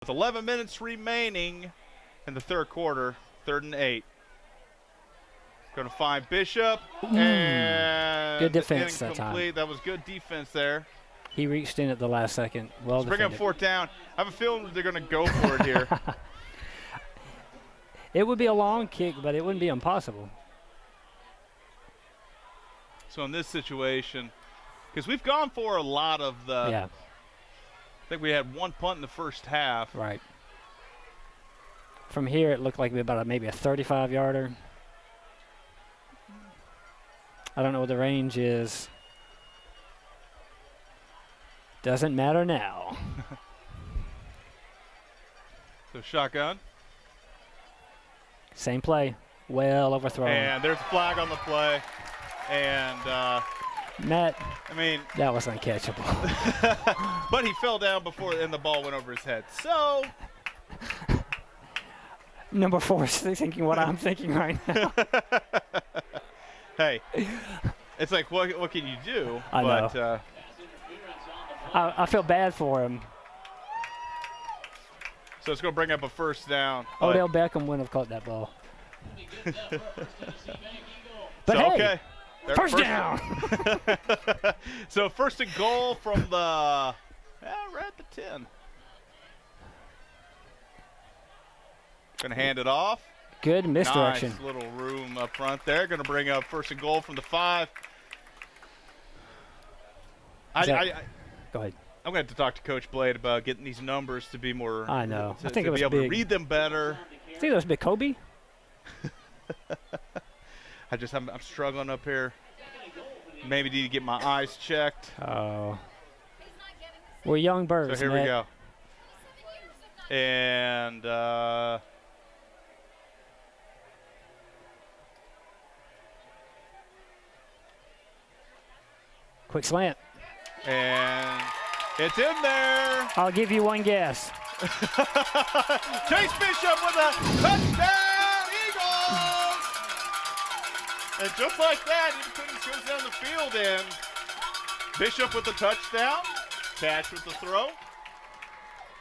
With 11 minutes remaining in the third quarter, 3rd and 8. Going to find Bishop. And good defense that incomplete. time. That was good defense there. He reached in at the last second. Well Let's bring up 4th down. I have a feeling they're going to go for it here. It would be a long kick, but it wouldn't be impossible. So in this situation, because we've gone for a lot of the Yeah. I think we had one punt in the first half. Right. From here, it looked like about maybe a 35-yarder. I don't know what the range is. Doesn't matter now. So shotgun. Same play. Well overthrown. And there's a flag on the play. And Matt, I mean, that was uncatchable. but he fell down before and the ball went over his head. So Number 4 is thinking what I'm thinking right now. hey, it's like what can you do? I know. But I feel bad for him. so it's going to bring up a 1st down. Odell Beckham wouldn't have caught that ball. But so, hey, okay. first down. So 1st and goal from the right at the 10. Going to hand it off. Good misdirection. Nice little room up front there. Going to bring up 1st and goal from the 5. Go ahead. I'm going to have to talk to Coach Blade about getting these numbers to be more. I know. To, I think to it was be able big. to read them better. I think that was big Kobe. I'm struggling up here. Maybe need to get my eyes checked. Oh. We're young birds. So here Matt. we go. And Quick slant. and it's in there. I'll give you one guess. Chase Bishop with a touchdown, Eagles! And just like that, Independence goes down the field, and Bishop with the touchdown, Cash with the throw,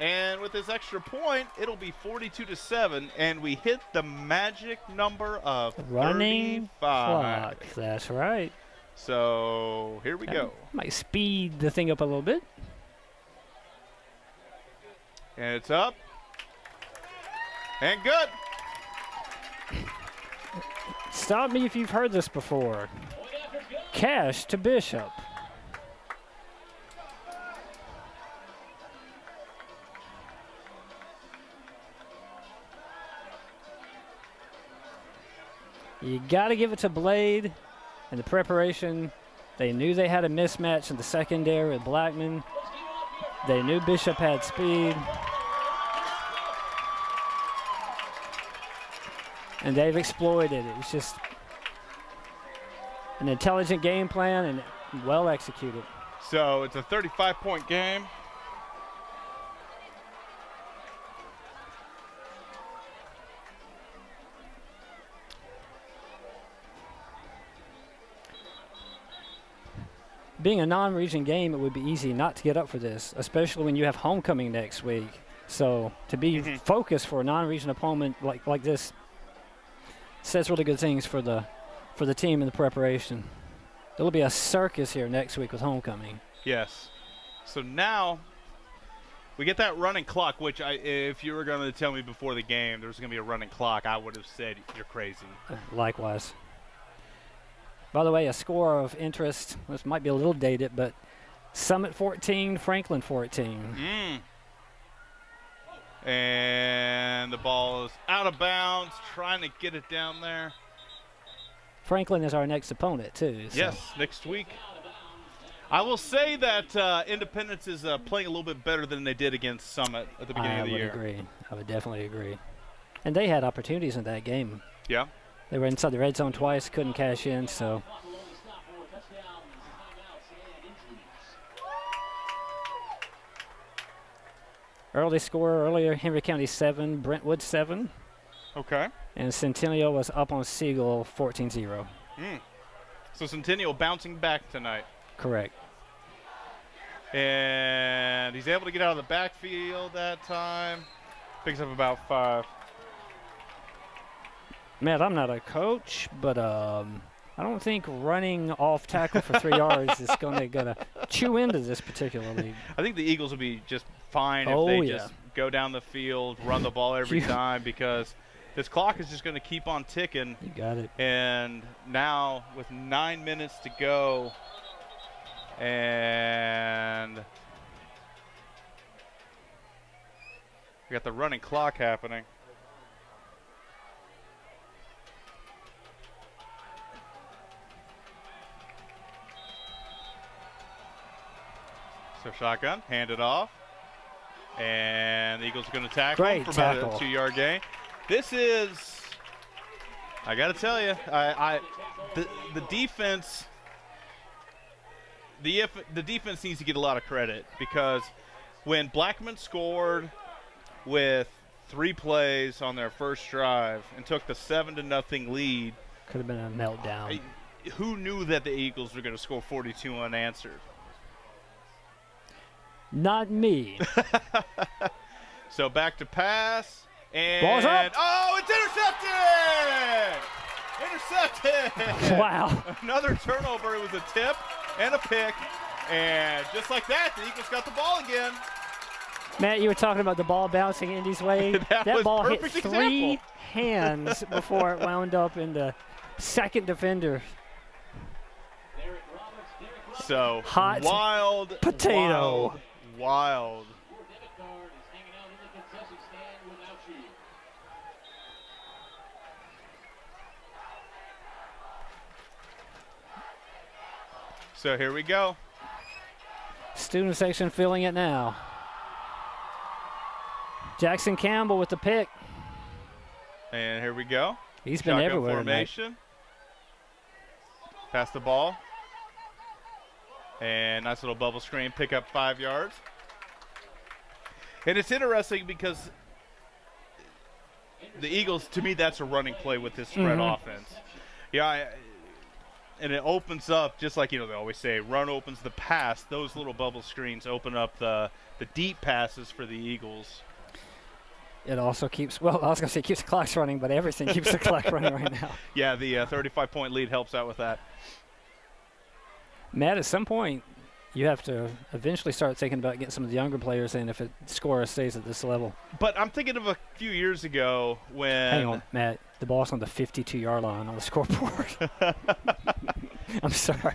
and with this extra point, it'll be 42-7, and we hit the magic number of Running 35. clock. That's right. So here we go. Might speed the thing up a little bit. And it's up. And good. Stop me if you've heard this before. Cash to Bishop. You got to give it to Blade and the preparation. They knew they had a mismatch in the secondary with Blackman. They knew Bishop had speed. And they've exploited it. It's just an intelligent game plan and well executed. So it's a 35-point game. Being a non-region game, it would be easy not to get up for this, especially when you have homecoming next week. So to be focused for a non-region opponent like this says really good things for the team and the preparation. There'll be a circus here next week with homecoming. Yes. So now we get that running clock, which if you were going to tell me before the game there was going to be a running clock, I would have said you're crazy. Likewise. By the way, a score of interest, this might be a little dated, but Summit 14, Franklin 14. And the ball is out of bounds, trying to get it down there. Franklin is our next opponent, too. So. Yes, next week. I will say that Independence is playing a little bit better than they did against Summit at the beginning of the year. I would agree. I would definitely agree. And they had opportunities in that game. Yeah. They were inside the red zone twice, couldn't cash in, so. Early score earlier, Henry County 7, Brentwood 7. Okay. And Centennial was up on Siegel 14-0. So Centennial bouncing back tonight. Correct. And he's able to get out of the backfield that time. Picks up about 5. Man, I'm not a coach, but I don't think running off tackle for 3 yards is gonna chew into this particular league. I think the Eagles will be just fine if they just go down the field, run the ball every time, because this clock is just going to keep on ticking. You got it. And now with 9 minutes to go, and we got the running clock happening. So shotgun, hand it off. And the Eagles are going to tackle for about a 2-yard gain. This is, I got to tell you, the defense, the defense needs to get a lot of credit, because when Blackman scored with 3 plays on their first drive and took the 7-0 lead, could have been a meltdown. Who knew that the Eagles were going to score 42 unanswered? Not me. So back to pass. And ball's up. Oh, it's intercepted! Intercepted! Wow. Another turnover. It was a tip and a pick. And just like that, the Eagles got the ball again. Matt, you were talking about the ball bouncing Indy's way. that ball hit 3 hands before it wound up in the second defender. So hot wild potato. Wild. So here we go. Student section filling it now. Jackson Campbell with the pick. And here we go. He's been everywhere formation. tonight. Pass the ball. And nice little bubble screen, pick up 5 yards. And it's interesting because the Eagles, to me, that's a running play with this spread offense. Yeah, and it opens up, just like, they always say, run opens the pass. Those little bubble screens open up the deep passes for the Eagles. It also keeps, well, I was going to say keeps the clocks running, but everything keeps the clock running right now. Yeah, the 35-point lead helps out with that. Matt, at some point, you have to eventually start thinking about getting some of the younger players in if the score stays at this level. But I'm thinking of a few years ago when... Hang on, Matt. The ball's on the 52-yard line on the scoreboard. I'm sorry.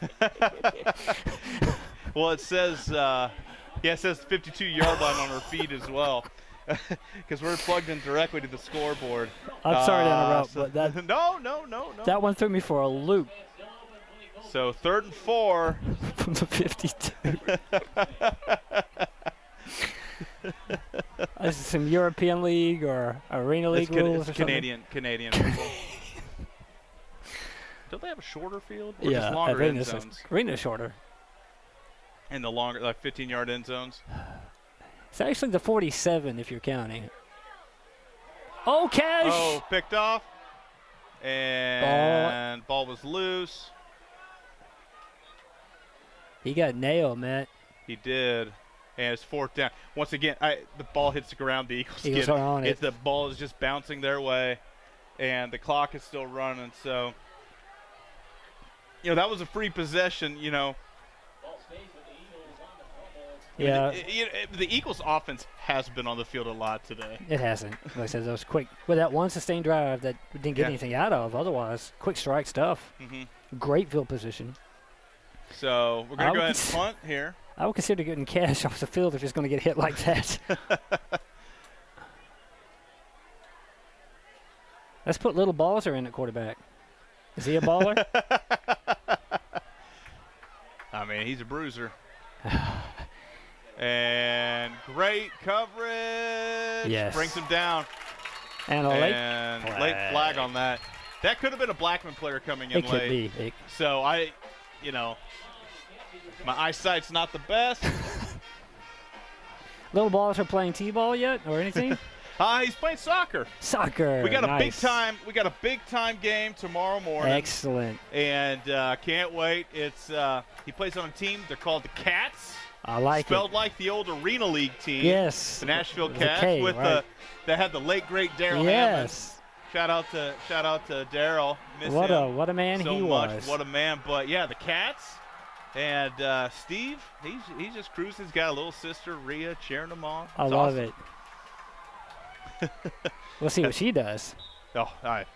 Well, it says, it says 52-yard line on our feed as well, because we're plugged in directly to the scoreboard. I'm sorry to interrupt, but that no. That one threw me for a loop. So 3rd and 4 from the 52. This is some European League or Arena League rules or Canadian football. Don't they have a shorter field? Or yeah, just longer end zones? Arena's shorter. And the longer, like 15-yard end zones? It's actually the 47 if you're counting. Oh, Cash! Oh, picked off. And ball was loose. He got nailed, Matt. He did. And it's 4th down. Once again, the ball hits the ground. The Eagles are on it. The ball is just bouncing their way, and the clock is still running. So, that was a free possession, Yeah. The Eagles' offense has been on the field a lot today. It hasn't. Like I said, that was quick. With that one sustained drive that we didn't get anything out of, otherwise, quick strike stuff. Great field position. So, we're going to go ahead and punt here. I would consider getting Cash off the field if he's going to get hit like that. Let's put little Balzer in at quarterback. Is he a baller? I mean, he's a bruiser. And great coverage. Yes. Brings him down. And a late flag on that. That could have been a Blackman player coming in late. late. Could be. So my eyesight's not the best. Little Balls are playing T-ball yet or anything? He's playing soccer. Soccer. We got nice. a big time game tomorrow morning. Excellent. And can't wait. It's he plays on a team. They're called the Cats. I like Spelled it. like the old Arena League team. Yes. The Nashville With a Cats K, with right. that had the late great Daryl Hammond. Yes. Shout out to Daryl. Miss What him a man so he much. was. What a man. But yeah, the Cats and Steve, he's just cruising. He's got a little sister, Rhea, cheering him on. I It's love awesome. it. We'll see what she does. Oh, all right.